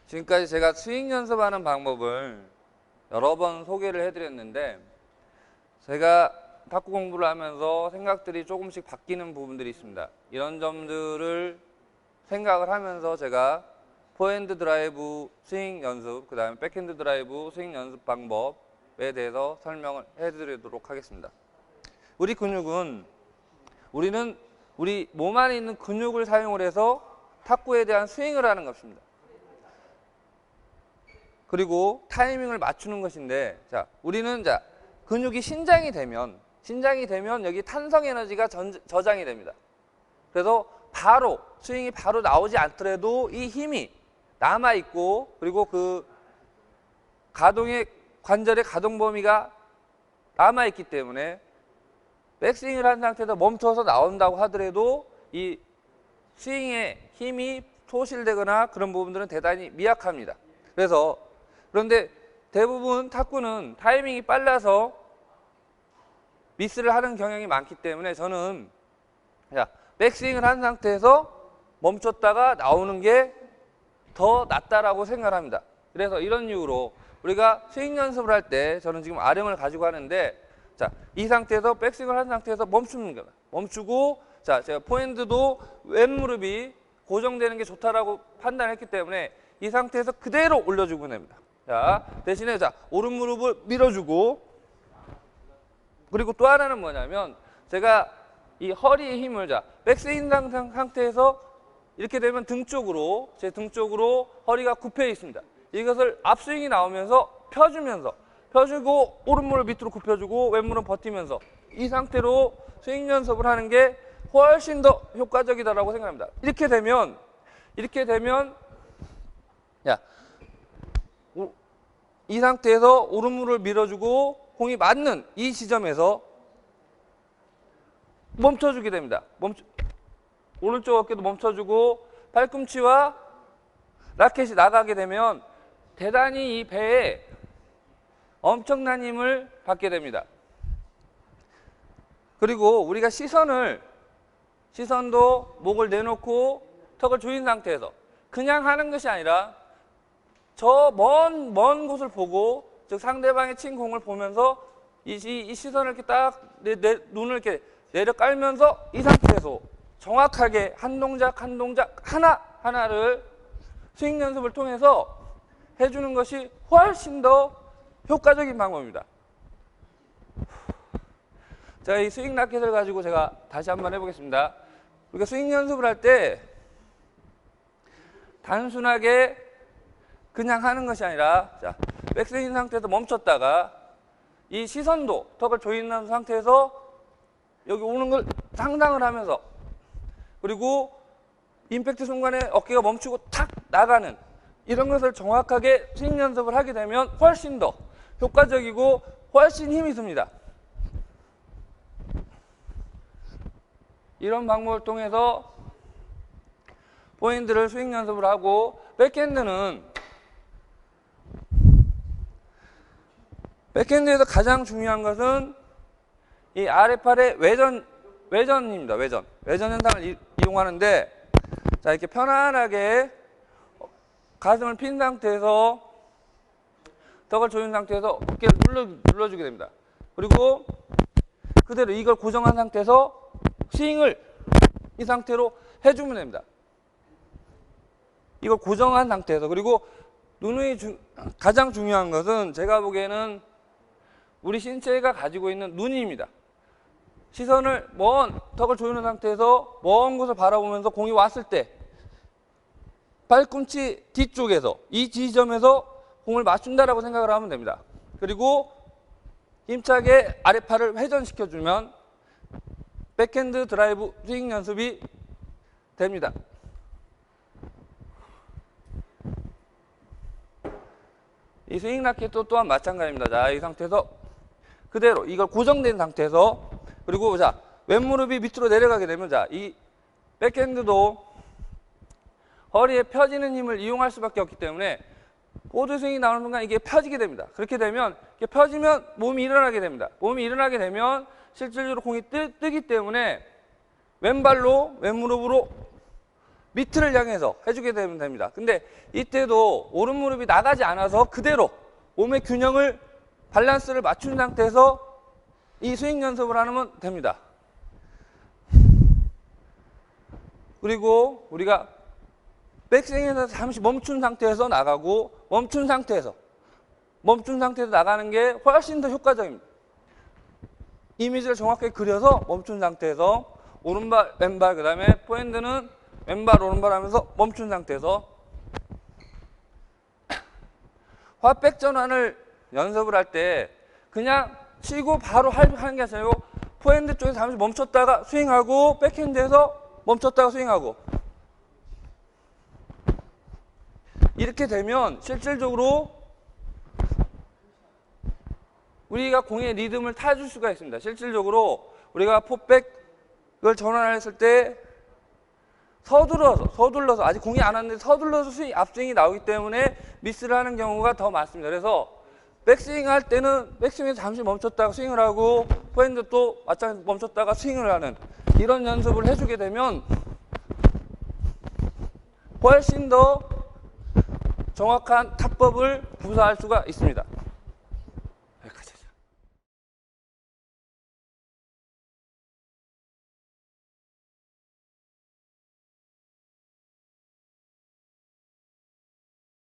지금까지 제가 스윙 연습하는 방법을 여러 번 소개를 해드렸는데, 제가 탁구 공부를 하면서 생각들이 조금씩 바뀌는 부분들이 있습니다. 이런 점들을 생각을 하면서 제가 포핸드 드라이브 스윙 연습, 그 다음에 백핸드 드라이브 스윙 연습 방법에 대해서 설명을 해드리도록 하겠습니다. 우리 근육은, 우리는 우리 몸 안에 있는 근육을 사용을 해서 탁구에 대한 스윙을 하는 것입니다. 그리고 타이밍을 맞추는 것인데, 자, 우리는 근육이 신장이 되면 여기 탄성 에너지가 저장이 됩니다. 그래서 바로 스윙이 바로 나오지 않더라도 이 힘이 남아 있고, 그리고 그 관절의 가동 범위가 남아 있기 때문에 백스윙을 한 상태에서 멈춰서 나온다고 하더라도 이 스윙의 힘이 소실되거나 그런 부분들은 대단히 미약합니다. 그런데 대부분 탁구는 타이밍이 빨라서 미스를 하는 경향이 많기 때문에, 저는 백스윙을 한 상태에서 멈췄다가 나오는 게 더 낫다라고 생각을 합니다. 그래서 이런 이유로 우리가 스윙 연습을 할 때, 저는 지금 아령을 가지고 하는데, 이 상태에서 백스윙을 한 상태에서 멈추는 거예요. 멈추고, 제가 포핸드도 왼무릎이 고정되는 게 좋다라고 판단했기 때문에 이 상태에서 그대로 올려주고 됩니다. 대신에 오른무릎을 밀어주고, 그리고 또 하나는 뭐냐면, 제가 이 허리의 힘을 백스윙 상태에서 이렇게 되면 제 등 쪽으로 허리가 굽혀 있습니다. 이것을 앞스윙이 나오면서 펴주고 오른무릎 밑으로 굽혀주고 왼무릎 버티면서 이 상태로 스윙 연습을 하는 게 훨씬 더 효과적이다라고 생각합니다. 이렇게 되면 이 상태에서 오른무릎을 밀어주고 공이 맞는 이 지점에서 멈춰주게 됩니다. 오른쪽 어깨도 멈춰주고 팔꿈치와 라켓이 나가게 되면 대단히 이 배에 엄청난 힘을 받게 됩니다. 그리고 우리가 시선도 목을 내놓고 턱을 조인 상태에서 그냥 하는 것이 아니라 저 먼 곳을 보고, 즉 상대방의 친 공을 보면서 이 시선을 이렇게 딱 눈을 이렇게 내려 깔면서 이 상태에서 정확하게 한 동작 하나를 스윙 연습을 통해서 해주는 것이 훨씬 더 효과적인 방법입니다. 자, 이 스윙 라켓을 가지고 제가 다시 한번 해보겠습니다. 우리가 스윙 연습을 할 때 단순하게 그냥 하는 것이 아니라, 백스윙 상태에서 멈췄다가 이 시선도 턱을 조이는 상태에서 여기 오는 걸 상상을 하면서, 그리고 임팩트 순간에 어깨가 멈추고 탁 나가는 이런 것을 정확하게 스윙 연습을 하게 되면 훨씬 더 효과적이고 훨씬 힘이 듭니다. 이런 방법을 통해서 포핸드를 스윙 연습을 하고, 백핸드에서 가장 중요한 것은 이 아랫팔의 외전입니다. 외전 현상을 이용하는데, 이렇게 편안하게 가슴을 핀 상태에서 턱을 조인 상태에서 어깨를 눌러주게 됩니다. 그리고 그대로 이걸 고정한 상태에서 스윙을 이 상태로 해주면 됩니다. 이걸 고정한 상태에서. 그리고 가장 중요한 것은 제가 보기에는 우리 신체가 가지고 있는 눈입니다. 시선을 턱을 조이는 상태에서 먼 곳을 바라보면서 공이 왔을 때 팔꿈치 뒤쪽에서 이 지점에서 공을 맞춘다라고 생각을 하면 됩니다. 그리고 힘차게 아랫팔을 회전시켜주면 백핸드 드라이브 스윙 연습이 됩니다. 이 스윙 라켓도 또한 마찬가지입니다. 이 상태에서 그대로 이걸 고정된 상태에서, 그리고 왼무릎이 밑으로 내려가게 되면 이 백핸드도 허리에 펴지는 힘을 이용할 수밖에 없기 때문에 보드 스윙이 나오는 순간 이게 펴지게 됩니다. 그렇게 되면 이게 펴지면 몸이 일어나게 됩니다. 몸이 일어나게 되면 실질적으로 공이 뜨기 때문에 왼무릎으로 밑을 향해서 해주게 되면 됩니다. 근데 이때도 오른 무릎이 나가지 않아서 그대로 몸의 균형을 밸런스를 맞춘 상태에서 이 스윙 연습을 하면 됩니다. 그리고 우리가 백스윙에서 잠시 멈춘 상태에서 나가고 멈춘 상태에서 나가는 게 훨씬 더 효과적입니다. 이미지를 정확하게 그려서 멈춘 상태에서 오른발 왼발 그 다음에 포핸드는 왼발 오른발 하면서 멈춘 상태에서 화백 전환을 연습을 할 때 그냥 치고 바로 하는 게 아니고 포핸드 쪽에서 잠시 멈췄다가 스윙하고 백핸드에서 멈췄다가 스윙하고 이렇게 되면 실질적으로 우리가 공의 리듬을 타줄 수가 있습니다. 실질적으로 우리가 포백을 전환했을 때 서둘러서 아직 공이 안 왔는데 서둘러서 앞스윙이 나오기 때문에 미스를 하는 경우가 더 많습니다. 그래서 백스윙 할 때는 백스윙에서 잠시 멈췄다가 스윙을 하고 포핸드 또 마찬가지로 멈췄다가 스윙을 하는 이런 연습을 해주게 되면 훨씬 더 정확한 타법을 구사할 수가 있습니다.